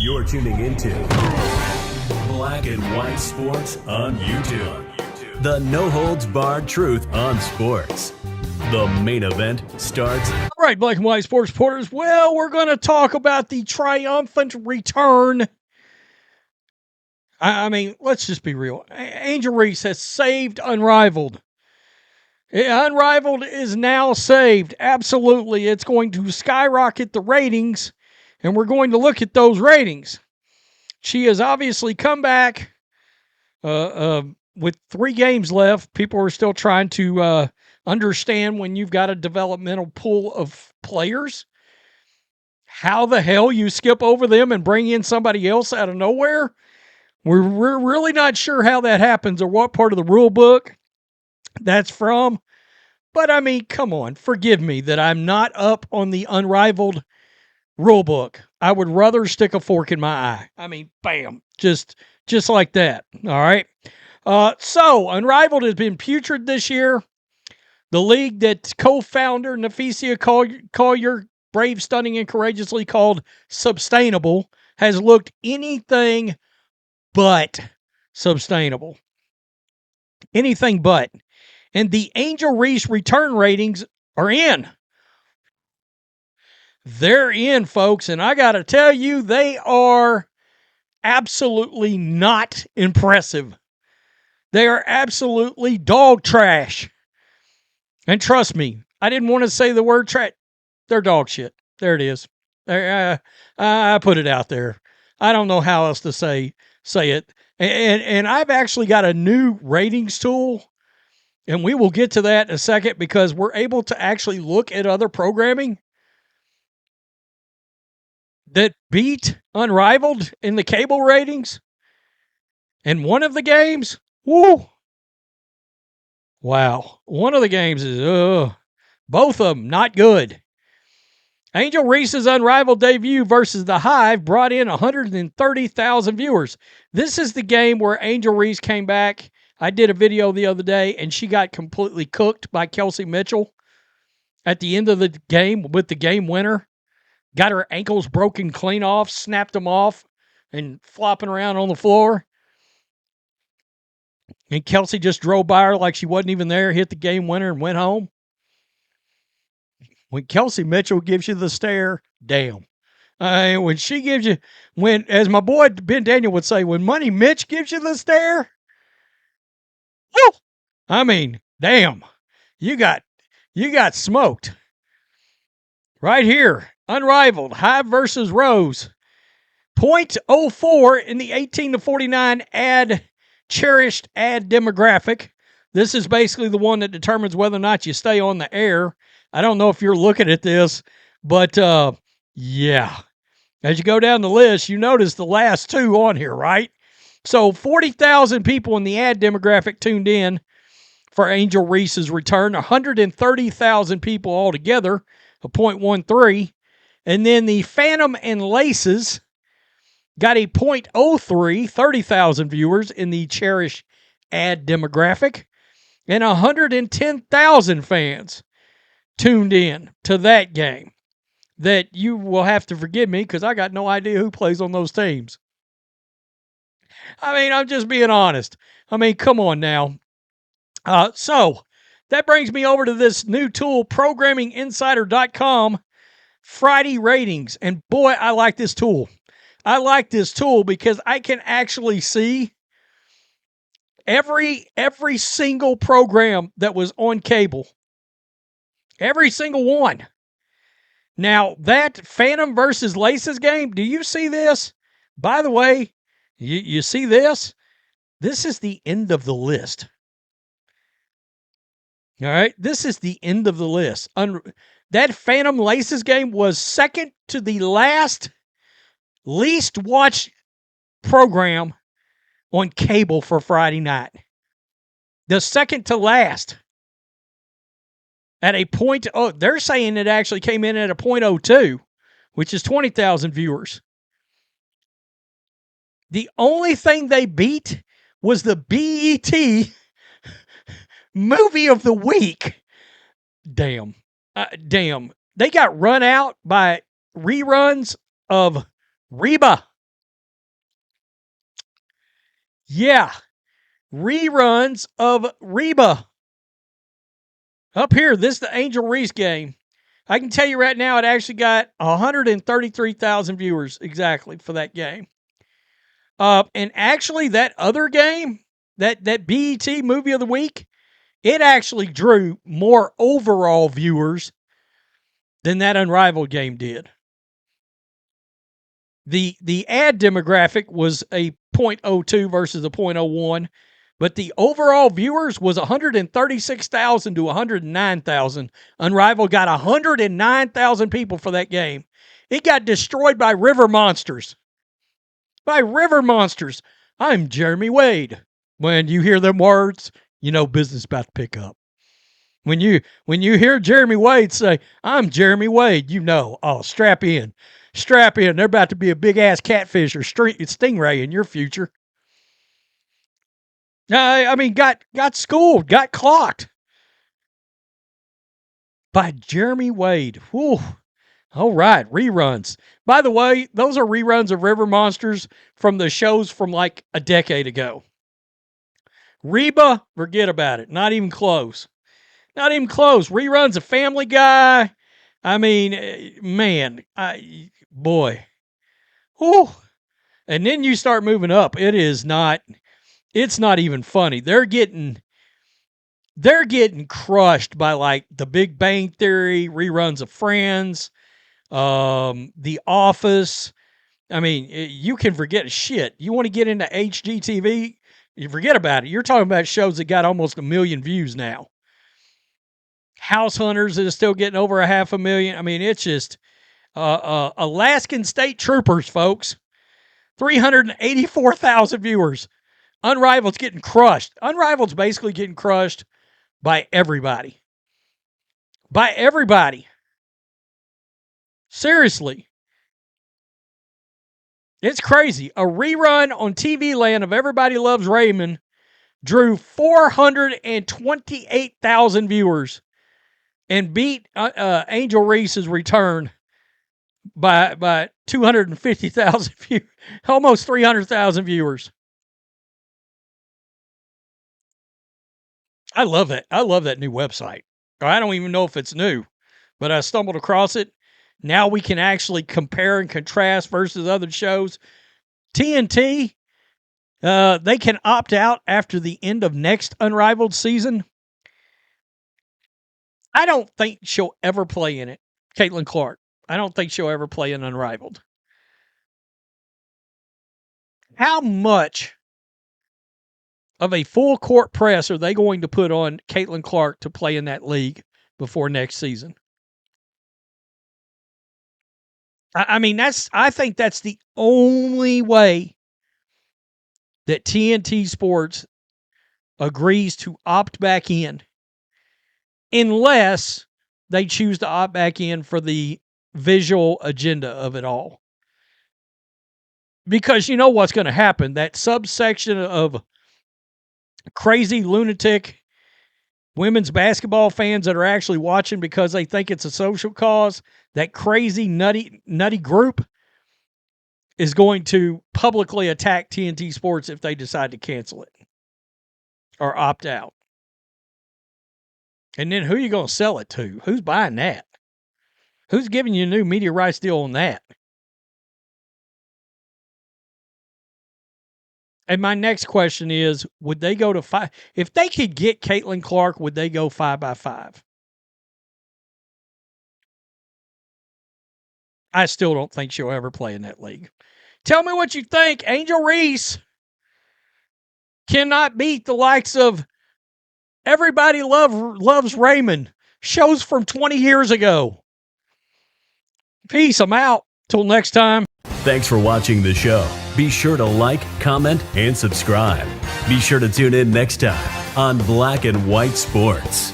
You're tuning into Black and White Sports on YouTube. The no-holds-barred truth on sports. The main event starts. All right, Black and White Sports supporters. Well, we're going to talk about the triumphant return. I mean, let's just be real. Angel Reese has saved Unrivaled. Unrivaled is now saved. Absolutely. It's going to skyrocket the ratings, and we're going to look at those ratings. She has obviously come back with 3 games left. People are still trying to understand when you've got a developmental pool of players, how the hell you skip over them and bring in somebody else out of nowhere. We're really not sure how that happens or what part of the rule book that's from. But I mean, come on, forgive me that I'm not up on the Unrivaled rule book. I would rather stick a fork in my eye. I mean, bam, just like that. All right. So Unrivaled has been putrid this year. The league that co-founder Nafisia Collier, brave, stunning, and courageously called sustainable, has looked anything but sustainable. Anything but. And the Angel Reese return ratings are in. They're in, folks. And I got to tell you, they are absolutely not impressive. They are absolutely dog trash. And trust me, I didn't want to say the word trash. They're dog shit. There it is. I put it out there. I don't know how else to say it. And I've actually got a new ratings tool, and we will get to that in a second because we're able to actually look at other programming that beat Unrivaled in the cable ratings. And one of the games, woo! Wow. One of the games is, both of them, not good. Angel Reese's Unrivaled debut versus The Hive brought in 130,000 viewers. This is the game where Angel Reese came back. I did a video the other day, and she got completely cooked by Kelsey Mitchell at the end of the game with the game winner. Got her ankles broken clean off, snapped them off, and flopping around on the floor. And Kelsey just drove by her like she wasn't even there, hit the game winner, and went home. When Kelsey Mitchell gives you the stare, damn. When she gives you, as my boy Ben Daniel would say, when Money Mitch gives you the stare, woo! I mean, damn. You got smoked. Right here, Unrivaled, Hive versus Rose. 0.04 in the 18 to 49 cherished ad demographic. This is basically the one that determines whether or not you stay on the air. I don't know if you're looking at this, but yeah. As you go down the list, you notice the last 2 on here, right? So 40,000 people in the ad demographic tuned in for Angel Reese's return. 130,000 people altogether, a 0.13. And then the Phantom and Laces got a 0.03, 30,000 viewers in the cherished ad demographic. And 110,000 fans tuned in to that game. That you will have to forgive me because I got no idea who plays on those teams. I mean, I'm just being honest. I mean, come on now. So that brings me over to this new tool, ProgrammingInsider.com, Friday ratings. And boy, I like this tool. I like this tool because I can actually see every single program that was on cable. Every single one. Now, that Phantom versus Laces game, do you see this? By the way, you see this? This is the end of the list. All right? This is the end of the list. That Phantom Laces game was second to the least watched program on cable for Friday night. The second to last. At a point, they're saying it actually came in at a 0.02, which is 20,000 viewers. The only thing they beat was the BET Movie of the Week. Damn. They got run out by reruns of Reba. Yeah. Reruns of Reba. Up here, this is the Angel Reese game. I can tell you right now, it actually got 133,000 viewers exactly for that game. And actually, that other game, that BET Movie of the Week, it actually drew more overall viewers than that Unrivaled game did. The ad demographic was a .02 versus a .01, but the overall viewers was 136,000 to 109,000. Unrivaled got 109,000 people for that game. It got destroyed by River Monsters. By River Monsters. I'm Jeremy Wade. When you hear them words, you know business about to pick up. When you hear Jeremy Wade say, I'm Jeremy Wade, you know, oh, strap in. Strap in. They're about to be a big-ass catfish or stingray in your future. I mean, got schooled, got clocked by Jeremy Wade. Whew. All right, reruns. By the way, those are reruns of River Monsters from the shows from like a decade ago. Reba, forget about it. Not even close. Not even close. Reruns of Family Guy. I mean, man, boy. Whew. And then you start moving up. It's not even funny. They're getting crushed by like The Big Bang Theory, reruns of Friends, The Office. I mean, you can forget shit. You want to get into HGTV, you forget about it. You're talking about shows that got almost 1 million views now. House Hunters is still getting over 500,000. I mean, it's just Alaskan State Troopers, folks. 384,000 viewers. Unrivaled's getting crushed. Unrivaled's basically getting crushed by everybody. By everybody. Seriously. It's crazy. A rerun on TV Land of Everybody Loves Raymond drew 428,000 viewers and beat Angel Reese's return by 250,000 viewers, almost 300,000 viewers. I love it. I love that new website. I don't even know if it's new, but I stumbled across it. Now we can actually compare and contrast versus other shows. TNT, they can opt out after the end of next Unrivaled season. I don't think she'll ever play in it. Caitlin Clark. I don't think she'll ever play in Unrivaled. How much of a full court press are they going to put on Caitlin Clark to play in that league before next season? I mean, I think that's the only way that TNT Sports agrees to opt back in, unless they choose to opt back in for the visual agenda of it all. Because you know what's going to happen. That subsection of crazy lunatic women's basketball fans that are actually watching because they think it's a social cause, that crazy nutty group is going to publicly attack TNT Sports if they decide to cancel it or opt out. And then who are you going to sell it to? Who's buying that? Who's giving you a new media rights deal on that? And my next question is, would they go to 5? If they could get Caitlin Clark, would they go 5x5? I still don't think she'll ever play in that league. Tell me what you think. Angel Reese cannot beat the likes of Everybody Loves Raymond, shows from 20 years ago. Peace. I'm out. Till next time. Thanks for watching the show. Be sure to like, comment, and subscribe. Be sure to tune in next time on Black and White Sports.